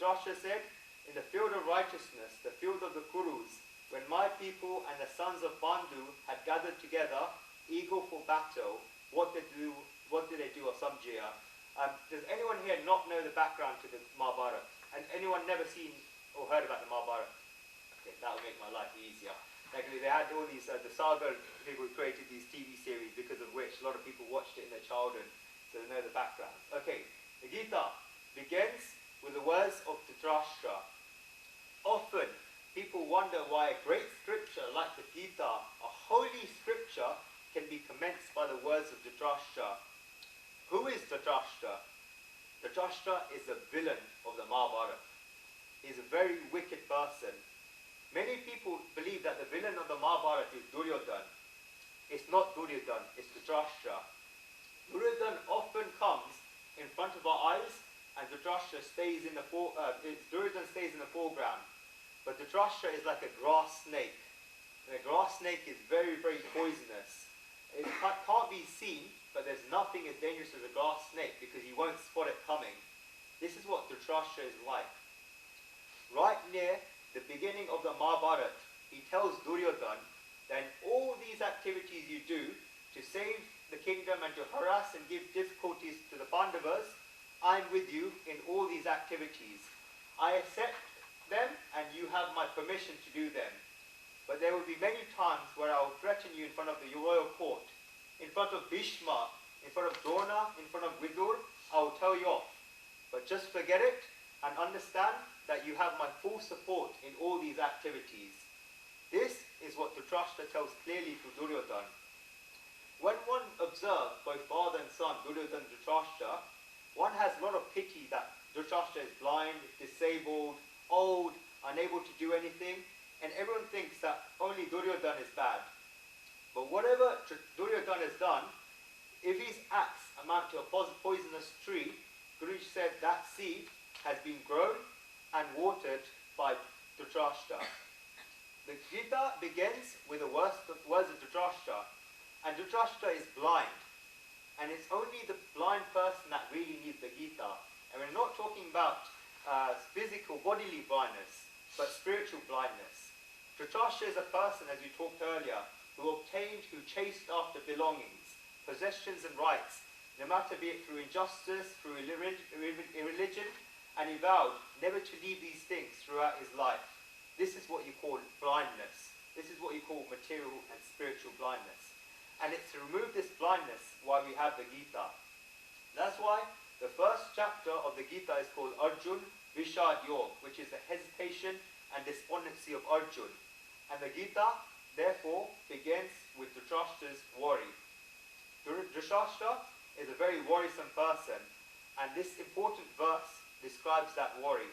Dhritarāṣṭra said, in the field of righteousness, the field of the Kurus, when my people and the sons of Pāndu had gathered together, eager for battle, what did they do of Saṁjaya? Does anyone here not know the background to the Mahabharata? And anyone never seen or heard about the Mahabharata? Okay, that will make my life easier. Like they had all these, the Sagar people created these TV series because of which a lot of people watched it in their childhood, so they know the background. Okay, the Gita begins with the words of Dhritarāṣṭra. Often, people wonder why a great scripture like the Gita, a holy scripture, can be commenced by the words of Dhritarāṣṭra. Who is Dhritarāṣṭra? Dhritarāṣṭra is the villain of the Mahabharata. He is a very wicked person. Many people believe that the villain of the Mahabharata is Duryodhana. It's not Duryodhana, it's Dhritarāṣṭra. Duryodhana often comes in front of our eyes, and Dhritarāṣṭra stays in the Duryodhana stays in the foreground. But Dhritarāṣṭra is like a grass snake. And a grass snake is very, very poisonous. It can't be seen, but there's nothing as dangerous as a grass snake because you won't spot it coming. This is what Dhritarāṣṭra is like. Right near the beginning of the Mahabharata, he tells Duryodhana that in all these activities you do to save the kingdom and to harass and give difficulties to the Pandavas, I'm with you in all these activities. I accept them and you have my permission to do them. But there will be many times where I will threaten you in front of the royal court, in front of Bhishma, in front of Drona, in front of Vidur. I will tell you off. But just forget it and understand that you have my full support in all these activities. This is what Dhritarāṣṭra tells clearly to Duryodhana. When one observes both father and son, Duryodhana and Dhritarāṣṭra, one has a lot of pity that Dhritarāṣṭra is blind, disabled, old, unable to do anything, and everyone thinks that only Duryodhana is bad. But whatever Duryodhana has done, if his acts amount to a poisonous tree, Guruji said that seed has been grown and watered by Dhritarāṣṭra. The Gita begins with the words of Dhritarāṣṭra, and Dhritarāṣṭra is blind. And it's only the blind person that really needs the Gita. And we're not talking about physical, bodily blindness, but spiritual blindness. Dhritarāṣṭra is a person, as we talked earlier, who chased after belongings, possessions and rights, no matter be it through injustice, through irreligion, and he vowed never to leave these things throughout his life. This is what you call blindness. This is what you call material and spiritual blindness. And it's to remove this blindness why we have the Gita. That's why the first chapter of the Gita is called Arjun Vishad Yog, which is the hesitation and despondency of Arjun. And the Gita, therefore, begins with Dhritarāṣṭra's worry. Dhritarāṣṭra is a very worrisome person, and this important verse describes that worry.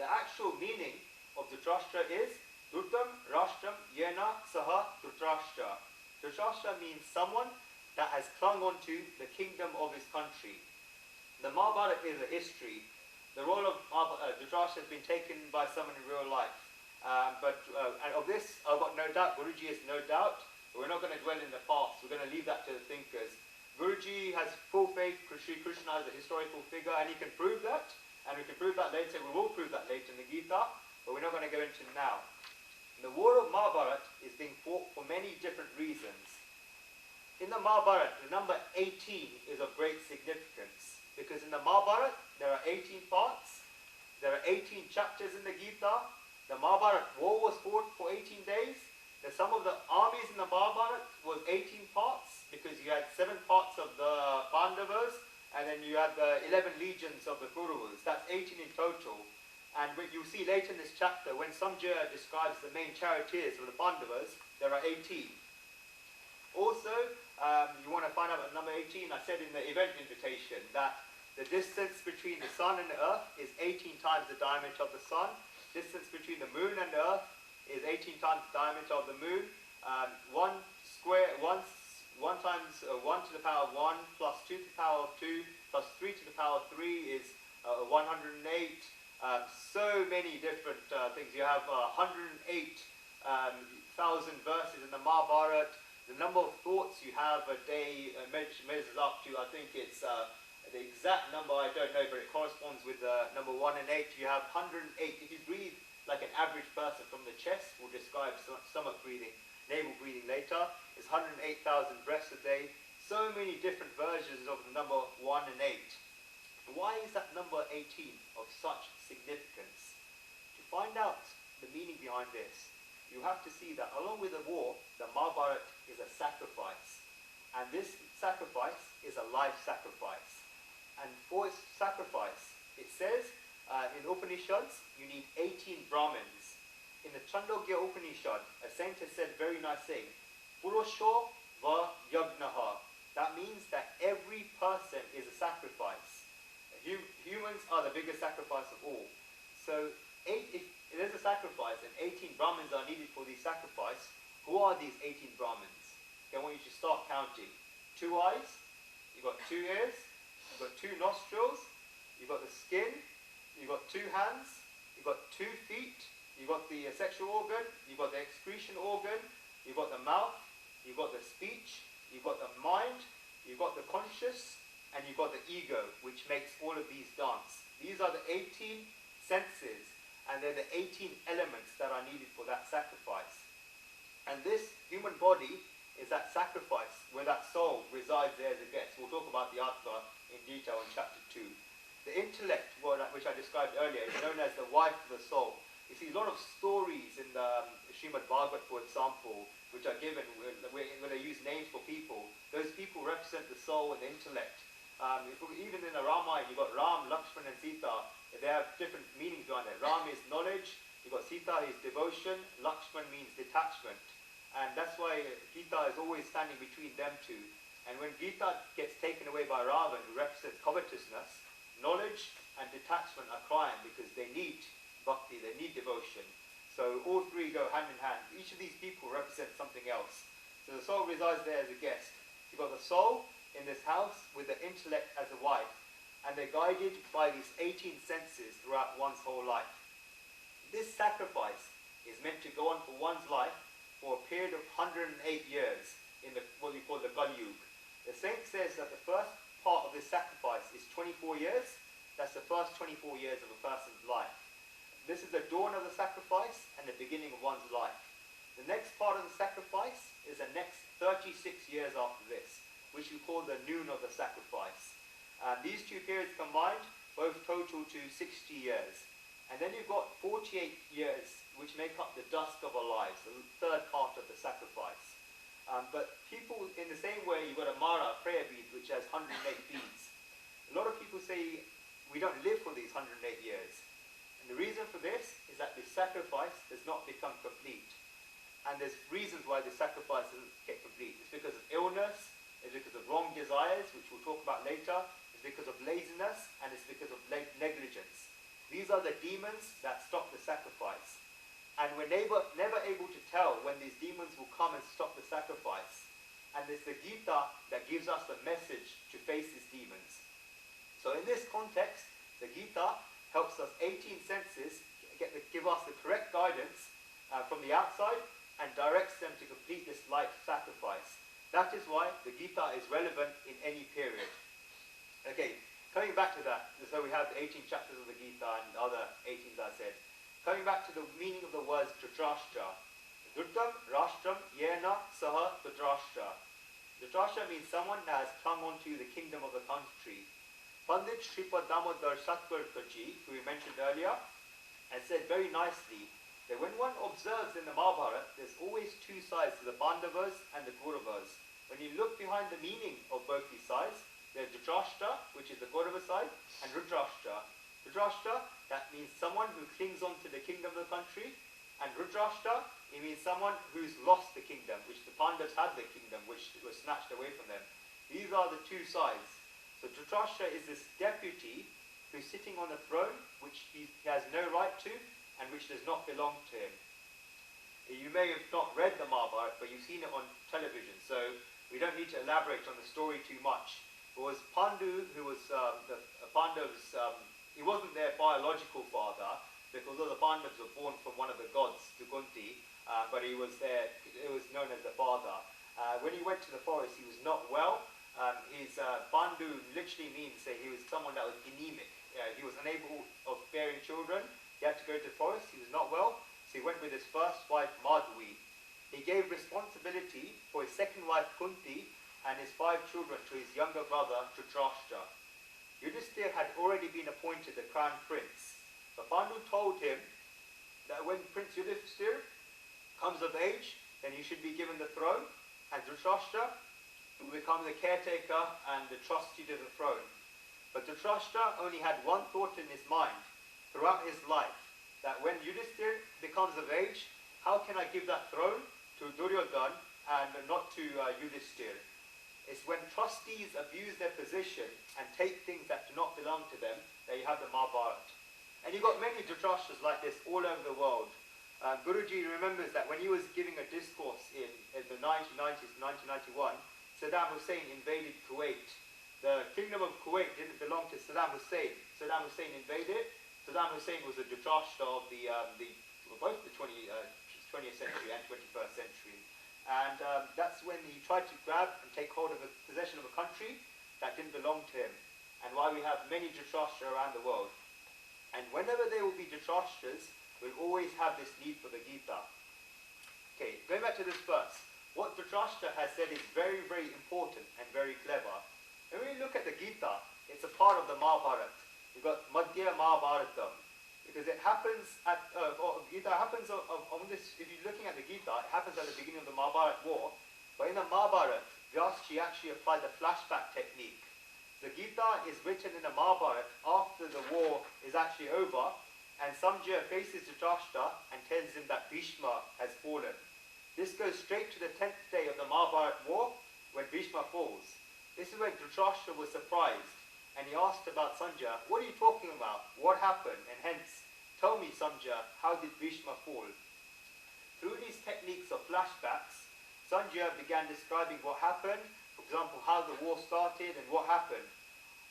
The actual meaning of Dhritarāṣṭra is Dhrutam Rashtam Yena Saha Dhritarāṣṭra. Dhritarāṣṭra means someone that has clung on to the kingdom of his country. The Mahabharata is a history. The role of Dhritarāṣṭra has been taken by someone in real life. And of this, I've got no doubt, Guruji has no doubt, but we're not going to dwell in the past. We're going to leave that to the thinkers. Guruji has full faith, Sri Krishna is a historical figure, and he can prove that, and we can prove that later. We will prove that later in the Gita, but we're not going to go into it now. The war of Mahabharata is being fought for many different reasons. In the Mahabharata, the number 18 is of great significance, because in the Mahabharata, there are 18 parts, there are 18 chapters in the Gita. The Mahabharata war was fought for 18 days. The sum of the armies in the Mahabharata was 18 parts, because you had 7 parts of the Pandavas, and then you had the 11 legions of the Kurus. That's 18 in total. And what you see later in this chapter, when Saṁjaya describes the main charioteers of the Pandavas, there are 18. Also, you want to find out about number 18, I said in the event invitation that the distance between the sun and the earth is 18 times the diameter of the sun. Distance between the moon and the earth is 18 times the diameter of the moon. 1 times 1 to the power of 1 plus 2 to the power of 2 plus 3 to the power of 3 is 108. So many different things. You have 108,000 verses in the Mahabharata. The number of thoughts you have a day measures up to, I think it's the exact number I don't know, but it corresponds with number 1 and 8. You have 108. If you breathe like an average person from the chest, we'll describe stomach breathing, navel breathing later, is 108,000 breaths a day. So many different versions of the number 1 and 8. Why is that number 18 of such significance? To find out the meaning behind this, you have to see that along with the war, the Mahabharata is a sacrifice. And this sacrifice is a life sacrifice. And for its sacrifice, it says in Upanishads, you need 18 Brahmins. In the Chandogya Upanishad, a saint has said very nice thing, Purusho va yagnaha. That means that every person is a sacrifice. Humans are the biggest sacrifice of all. So if there's a sacrifice and 18 Brahmins are needed for the sacrifice, who are these 18 Brahmins? I want you to start counting. 2 eyes, you've got 2 ears, you've got 2 nostrils, you've got the skin, you've got 2 hands, you've got 2 feet, you've got the sexual organ, you've got the excretion organ, you've got the mouth, you've got the speech, you've got the mind, you've got the conscious, and you've got the ego, which makes all of these dance. These are the 18 senses, and they're the 18 elements that are needed for that sacrifice. And this human body is that sacrifice where that soul resides there as a guest. We'll talk about the Atma in detail in chapter 2. The intellect, which I described earlier, is known as the wife of the soul. You see a lot of stories in the Srimad Bhagavad, for example, which are given when they use names for people. Those people represent the soul and the intellect. Even in the Ramayana, you've got Ram, Lakshman and Sita. They have different meanings behind it. Ram is knowledge, you've got Sita is devotion, Lakshman means detachment. And that's why Geeta is always standing between them two. And when Geeta gets taken away by Ravan, who represents covetousness, knowledge and detachment are crying because they need bhakti, they need devotion. So all three go hand in hand. Each of these people represents something else. So the soul resides there as a guest. You've got the soul in this house with the intellect as a wife. And they're guided by these 18 senses throughout one's whole life. This sacrifice is meant to go on for one's life for a period of 108 years in what we call the Kali Yuga. The saint says that the first part of this sacrifice is 24 years. That's the first 24 years of a person's life. This is the dawn of the sacrifice and the beginning of one's life. The next part of the sacrifice is the next 36 years after this, which we call the noon of the sacrifice. These two periods combined both total to 60 years. And then you've got 48 years which make up the dusk of our lives, the third part of the sacrifice. But people, in the same way, you've got a Mara, prayer bead, which has 108 beads. A lot of people say we don't live for these 108 years. And the reason for this is that the sacrifice does not become complete. And there's reasons why the sacrifice doesn't get complete. It's because of illness, it's because of wrong desires, which we'll talk about later, it's because of laziness, and it's because of negligence. These are the demons that stop the sacrifice. And we're never able to tell when these demons will come and stop the sacrifice. And it's the Geeta that gives us the message to face these demons. So in this context, the Geeta helps us 18 senses give us the correct guidance from the outside and directs them to complete this life sacrifice. That is why the Geeta is relevant in any period. Okay, coming back to that, so we have the 18 chapters of the Geeta and the other 18 I said. Coming back to the meaning of the words Dhrtarāṣṭra. Dhrtarāṣṭram yena saha Dhrtarāṣṭra. Dhrtarāṣṭra means someone that has clung onto the kingdom of the country. Pandit Sripad Damodar Satkarma, who we mentioned earlier, has said very nicely that when one observes in the Mahabharata, there's always two sides to the Pandavas and the Kauravas. When you look behind the meaning of both these sides, there's Dhrtarāṣṭra, which is the Kaurava side, and Dhrtarāṣṭra. Dhrtarāṣṭra, that means someone who clings on to the kingdom of the country, and Dhrtarāṣṭra, it means someone who's lost the kingdom, which the Pandavas had the kingdom, which was snatched away from them. These are the two sides. So Dhrtarāṣṭra is this deputy who's sitting on a throne, which he has no right to, and which does not belong to him. You may have not read the Mahabharata, but you've seen it on television, so we don't need to elaborate on the story too much. It was Pāndu, who was the Pandavas. He wasn't their biological father, because all the Pandavas were born from one of the gods, Dugunti, but he was it was known as the father. When he went to the forest, he was not well, Pāndu literally means that he was someone that was anemic. He was unable of bearing children. He had to go to the forest. He was not well, so he went with his first wife Madhvi. He gave responsibility for his second wife Kunti and his 5 children to his younger brother Dhrtarāṣṭra. Yudhishthira had already been appointed the crown prince. But Pāndu told him that when Prince Yudhishthira comes of age, then he should be given the throne, and Dhrtarāṣṭra will become the caretaker and the trustee to the throne. But Dhrtarāṣṭra only had one thought in his mind throughout his life, that when Yudhishthira becomes of age, how can I give that throne to Duryodhana and not to Yudhishthira? It's when trustees abuse their position and take things that do not belong to them that you have the Mahabharata. And you've got many Dhritarashtra's like this all over the world. Guruji remembers that when he was giving a discourse in the 1990s, 1991, Saddam Hussein invaded Kuwait. The kingdom of Kuwait didn't belong to Saddam Hussein. Saddam Hussein invaded. Saddam Hussein was a Dhritarashtra of both the 20th century and 21st century. And that's when he tried to grab and take hold of possession of a country that didn't belong to him. And why we have many Dhritarashtra around the world. And whenever there will be Dhritarashtras, we'll always have this need for the Gita. Okay, going back to this verse. What Dhritarāṣṭra has said is very, very important and very clever. And when you look at the Gita, it's a part of the Mahabharata. You've got Madhya Mahabharatam. Because it happens at, Gita happens on this, if you're looking at the Gita, it happens at the beginning of the Mahabharata war. But in the Mahabharata, Vyasji actually applied the flashback technique. The Gita is written in the Mahabharata after the war is actually over, and Saṁjaya faces Dhritarāṣṭra and tells him that Bhishma has fallen. This goes straight to the 10th day of the Mahabharata war, when Bhishma falls. This is when Dhritarāṣṭra was surprised, and he asked about Saṁjaya, what are you talking about? What happened? And hence, tell me Saṁjaya, how did Bhishma fall? Through these techniques of flashbacks, Saṁjaya began describing what happened, for example, how the war started and what happened.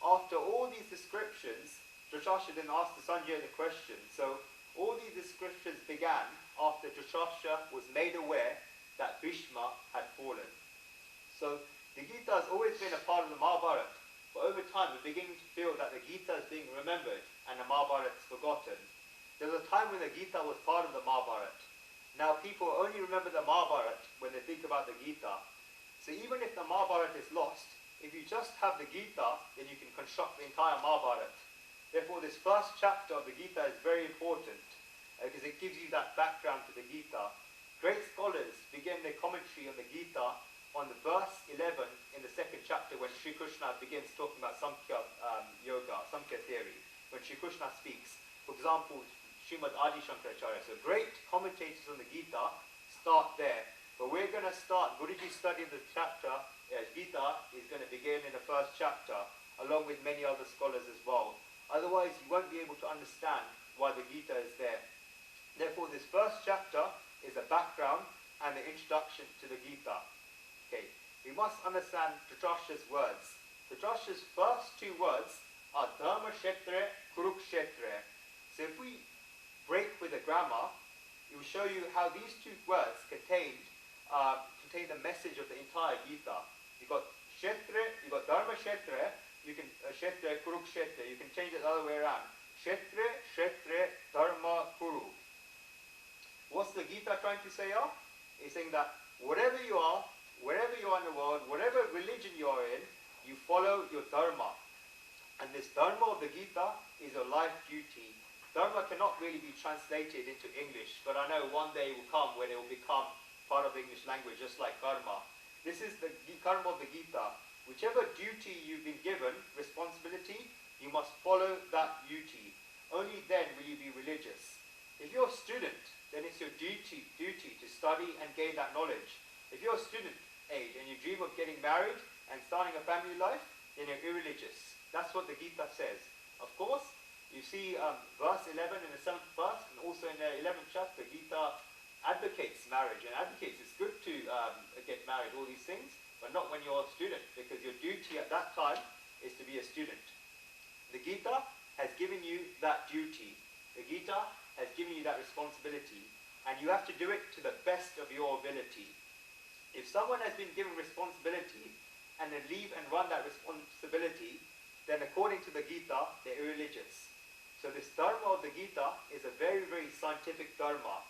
After all these descriptions, Dhritarāṣṭra then asked Saṁjaya the question. So, all these descriptions began after Dhritarāṣṭra was made aware that Bhishma had fallen. So, the Gita has always been a part of the Mahabharata, but over time we're beginning to feel that the Gita is being remembered and the Mahabharata is forgotten. There was a time when the Gita was part of the Mahabharata. Now people only remember the Mahabharata when they think about the Gita. So even if the Mahabharata is lost, if you just have the Gita, then you can construct the entire Mahabharata. Therefore this first chapter of the Gita is very important, because it gives you that background to the Gita. Great scholars begin their commentary on the Gita on the verse 11 in the second chapter, when Sri Krishna begins talking about Samkhya Yoga, Samkhya theory, when Sri Krishna speaks. For example, Srimad Adi Shankaracharya. So great commentators on the Gita start there. But we're going to start, Guruji's studying the chapter, Gita is going to begin in the first chapter, along with many other scholars as well. Otherwise, you won't be able to understand why the Gita is there. Therefore, this first chapter is a background and the introduction to the Gita. Okay, we must understand Dhritarāṣṭra's words. Dhritarāṣṭra's first 2 words are Dharma Kshetra, Kurukshetra. So if we break with the grammar, it will show you how these 2 words contain the message of the entire Gita. You've got Kshetra, you've got Dharma Kshetra, you can Kshetra, Kurukshetra, you can change it the other way around. Kshetra, Kshetra, Dharma, Kuru. What's the Gita trying to say? It's saying that whatever you are, wherever you are in the world, whatever religion you are in, you follow your dharma. And this dharma of the Gita is your life duty. Dharma cannot really be translated into English, but I know one day will come when it will become part of the English language, just like karma. This is the karma of the Gita. Whichever duty you've been given, responsibility, you must follow that duty. Only then will you be religious. If you're a student, then it's your duty to study and gain that knowledge. If you're a student age and you dream of getting married and starting a family life, then you're irreligious. That's what the Gita says. Of course, you see verse 11 in the 7th verse, and also in the 11th chapter, Gita advocates marriage and advocates it's good to get married, all these things, but not when you're a student, because your duty at that time is to be a student. The Gita has given you that duty. The Gita has given you that responsibility, and you have to do it to the best of your ability. If someone has been given responsibility and then leave and run that responsibility, then according to the Gita, they're irreligious. So this dharma of the Gita is a very, very scientific dharma.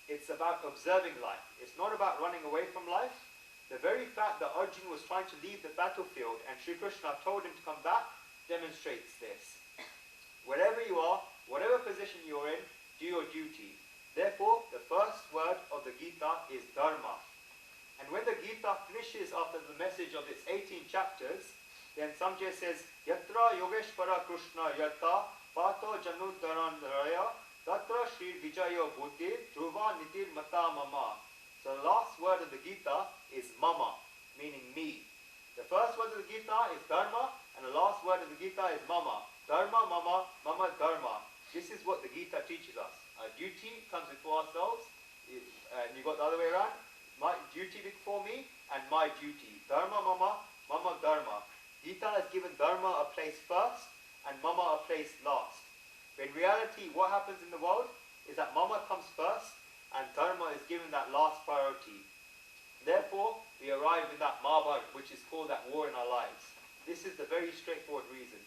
It's about observing life. It's not about running away from life. The very fact that Arjuna was trying to leave the battlefield and Sri Krishna told him to come back demonstrates this. Wherever you are, whatever position you're in, do your duty. Therefore, the first word of the Gita is dharma. And when the Gita finishes after the message of its 18 chapters, then Saṁjaya says, Yatra Yogeshvara Krishna Yata Pato Janudharandaraya Tatra Shri Vijayo Bhuti Dhruva Nitir Mata Mama. So the last word of the Gita is mama, meaning me. The first word of the Gita is dharma, and the last word of the Gita is mama. Dharma, mama, mama, dharma. This is what the Gita teaches us. Our duty comes before ourselves, and you got the other way around. My duty before me, and my duty. Dharma, mama, mama, dharma. Gita has given dharma a place first, and mama a place last. But in reality, what happens in the world is that mama comes first, and dharma is given that last priority. Therefore, we arrive in that Mahabharata, which is called that war in our lives. This is the very straightforward reason.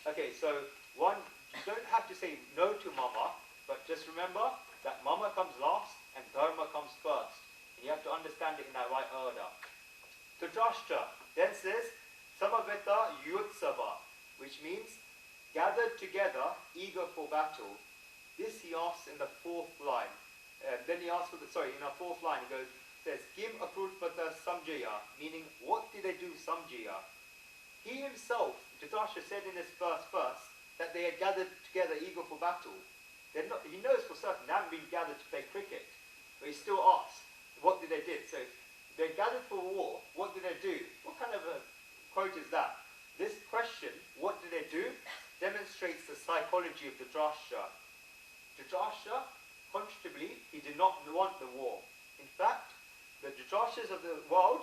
Okay, so one, you don't have to say no to mama, but just remember that mama comes last and dharma comes first. And you have to understand it in that right order. Dhrtarāṣṭra then says, Samaveta Yutsava, which means gathered together, eager for battle. This he asks in the fourth line. Then he asks in our fourth line, he says, Kim akrutpata Saṁjaya, meaning what did they do Saṁjaya? He himself, Dhrtarāṣṭra said in this verse first, that they had gathered together eager for battle. He knows for certain they haven't been gathered to play cricket, but he still asks, what did they do? So they gathered for war, what did they do? What kind of a quote is that? This question, what did they do, demonstrates the psychology of Dhrtarāṣṭra. Dhrtarāṣṭra, consciously, he did not want the war. In fact, the Dhrtarāṣṭras of the world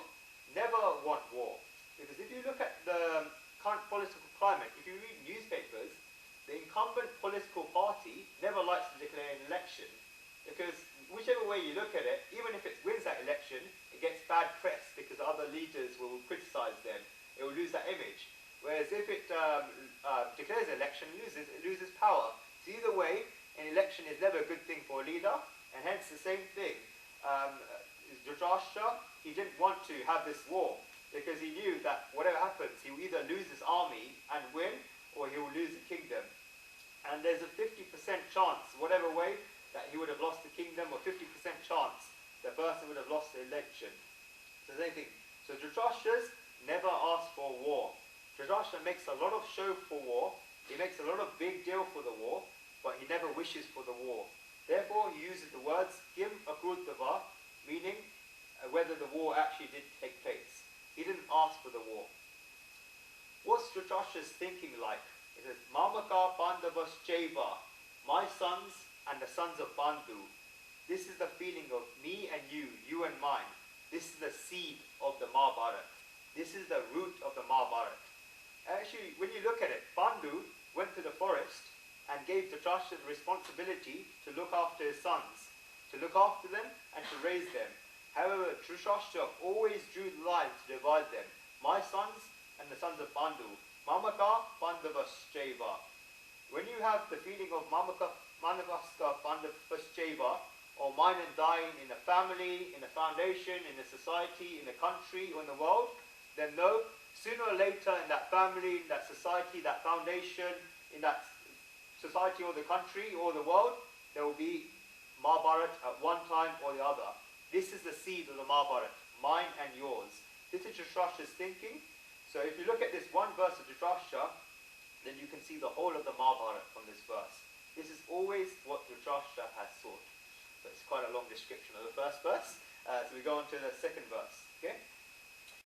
never want war. Because if you look at the current political climate, if you read newspapers, the incumbent political party never likes to declare an election. Because whichever way you look at it, even if it wins that election, it gets bad press because other leaders will criticize them. It will lose that image. Whereas if it declares an election, it loses power. So either way, an election is never a good thing for a leader, and hence the same thing. Dhrtarāṣṭra, he didn't want to have this war, because he knew that whatever happens, he will either lose his army and win, or he will lose the kingdom. And there's a 50% chance, whatever way, that he would have lost the kingdom, or 50% chance the person would have lost the election. So the same thing. So Dhrtarāṣṭras never ask for war. Dhrtarāṣṭra makes a lot of show for war, he makes a lot of big deal for the war, but he never wishes for the war. Therefore, he uses the words Kim akrutava, meaning whether the war actually did take place. He didn't ask for the war. What's Dhrtarāṣṭra's thinking like? It says, Mamaka Pandavaschaiva, my sons and the sons of Pāndu. This is the feeling of me and you and mine. This is the seed of the Mahabharata. This is the root of the Mahabharata. Actually, when you look at it, Pāndu went to the forest and gave Dhrtarāṣṭra the responsibility to look after his sons, to look after them and to raise them. However, Dhrtarāṣṭra always drew the line to divide them. My sons and the sons of Pāndu. Mamaka Pandavaschaiva. When you have the feeling of Mamaka Pandavaschaiva, or mine and thine in a family, in a foundation, in a society, in a country, or in the world, then know, sooner or later in that family, in that society, that foundation, in that society or the country or the world, there will be Mahabharata at one time or the other. This is the seed of the Mahabharata, mine and yours. This is Dhrtarāṣṭra's thinking. So if you look at this one verse of Dhrtarāṣṭra, then you can see the whole of the Mahabharata from this verse. This is always what Dhrtarāṣṭra has sought. So it's quite a long description of the first verse. So we go on to the second verse.